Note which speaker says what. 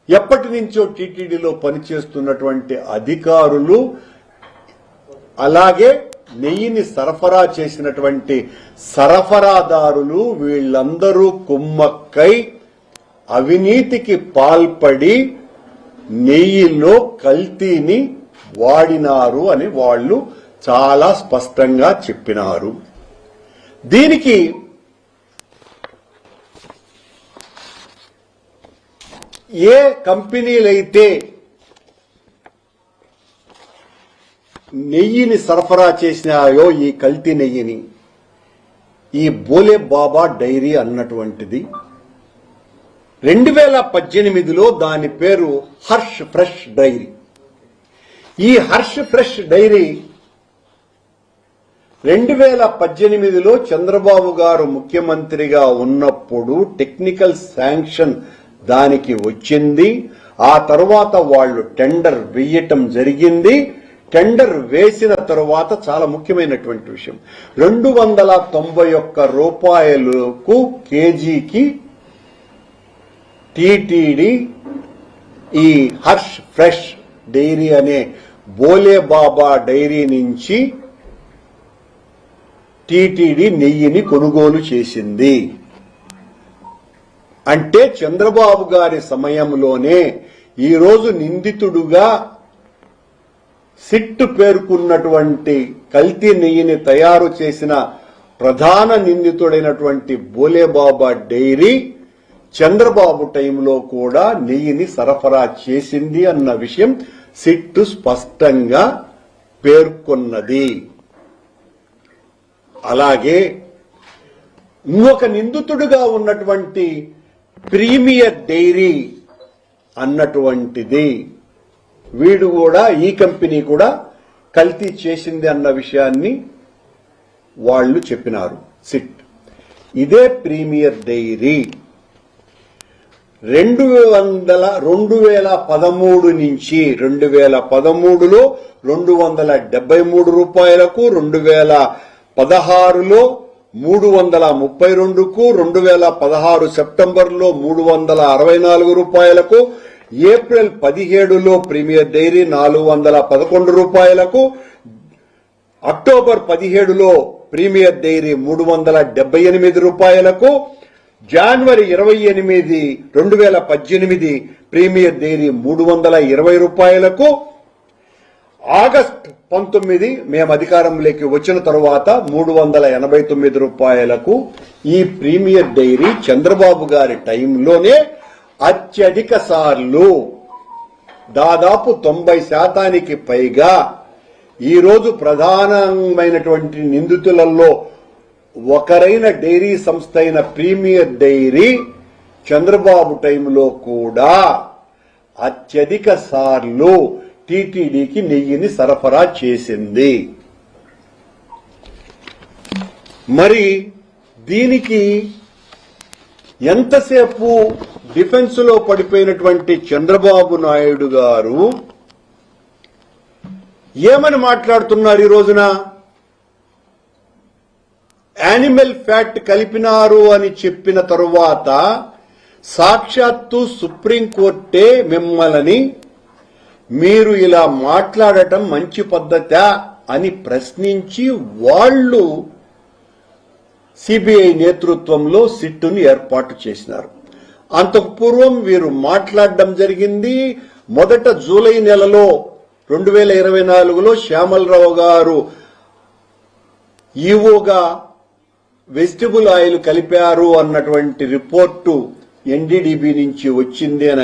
Speaker 1: ఎప్పటి నుంచో టీటీడీలో పనిచేస్తున్నటువంటి అధికారులు, అలాగే నెయ్యిని సరఫరా చేసినటువంటి సరఫరాదారులు వీళ్ళందరూ కుమ్మక్కై అవినీతికి పాల్పడి నెయ్యిలో కల్తీని వాడినారు అని వాళ్ళు చాలా స్పష్టంగా చెప్పినారు. దీనికి ఏ కంపెనీలైతే నెయ్యిని సరఫరా చేసినాయో, ఈ కల్తీ నెయ్యిని, ఈ బోలే బాబా డైరీ అన్నటువంటిది 2018లో దాని పేరు హర్ష్ ఫ్రెష్ డైరీ. ఈ హర్ష్ ఫ్రెష్ డైరీ 2018లో చంద్రబాబు గారు ముఖ్యమంత్రిగా ఉన్నప్పుడు టెక్నికల్ శాంక్షన్ దానికి వచ్చింది. ఆ తర్వాత వాళ్ళు టెండర్ వేయటం జరిగింది. టెండర్ వేసిన తరువాత చాలా ముఖ్యమైనటువంటి విషయం, 291 రూపాయలకు కేజీకి టీటీడీ ఈ హర్ష్ ఫ్రెష్ డైరీ అనే బోలే బాబా డైరీ నుంచి టీటీడీ నెయ్యిని కొనుగోలు చేసింది. అంటే చంద్రబాబు గారి సమయంలోనే ఈరోజు నిందితుడుగా సిట్ పేర్కొన్నటువంటి కల్తీ నెయ్యిని తయారు చేసిన ప్రధాన నిందితుడైనటువంటి బోలేబాబా డైరీ చంద్రబాబు టైంలో కూడా నెయ్యిని సరఫరా చేసింది అన్న విషయం సిట్ స్పష్టంగా పేర్కొన్నది. అలాగే ఇంకొక నిందితుడుగా ఉన్నటువంటి ప్రీమియర్ డైరీ అన్నటువంటిది, వీడు కూడా, ఈ కంపెనీ కూడా కల్తీ చేసింది అన్న విషయాన్ని వాళ్ళు చెప్పినారు సిట్. ఇదే ప్రీమియర్ డైరీ 2013 నుంచి 2013లో 273 రూపాయలకు, 2016లో 332కు, 2016 సెప్టెంబర్లో 364 రూపాయలకు, ఏప్రిల్ 17లో ప్రీమియర్ డైరీ 411 రూపాయలకు, అక్టోబర్ 17లో ప్రీమియర్ డైరీ 378 రూపాయలకు, జనవరి 28, 2018 ప్రీమియర్ డైరీ 320 రూపాయలకు, ఆగస్టు 19 మేము అధికారంలోకి వచ్చిన తరువాత 389 రూపాయలకు ఈ ప్రీమియర్ డైరీ చంద్రబాబు గారి టైంలోనే అత్యధిక సార్లు, దాదాపు 90% పైగా, ఈరోజు ప్రధానమైనటువంటి నిందితులలో ఒకరైన డైరీ సంస్థ అయిన ప్రీమియర్ డైరీ చంద్రబాబు టైంలో కూడా అత్యధిక సార్లు టీటీడీకి నెయ్యిని సరఫరా చేసింది. మరి దీనికి ఎంతసేపు డిఫెన్స్ లో పడిపోయినటువంటి చంద్రబాబు నాయుడు గారు ఏమని మాట్లాడుతున్నారు ఈ రోజున? యానిమల్ ఫ్యాట్ కలిపినారు అని చెప్పిన తరువాత సాక్షాత్తు సుప్రీంకోర్టే మిమ్మల్ని మీరు ఇలా మాట్లాడటం మంచి పద్ధతా అని ప్రశ్నించి వాళ్ళు సిబిఐ నేతృత్వంలో సిట్టును ఏర్పాటు చేసినారు. అంతకు పూర్వం వీరు మాట్లాడడం జరిగింది. మొదట జూలై నెలలో 2024లో శ్యామలరావు గారు ఈవోగా వెజిటబుల్ ఆయిల్ కలిపారు అన్నటువంటి రిపోర్టు ఎన్డీడీబీ నుంచి వచ్చింది అని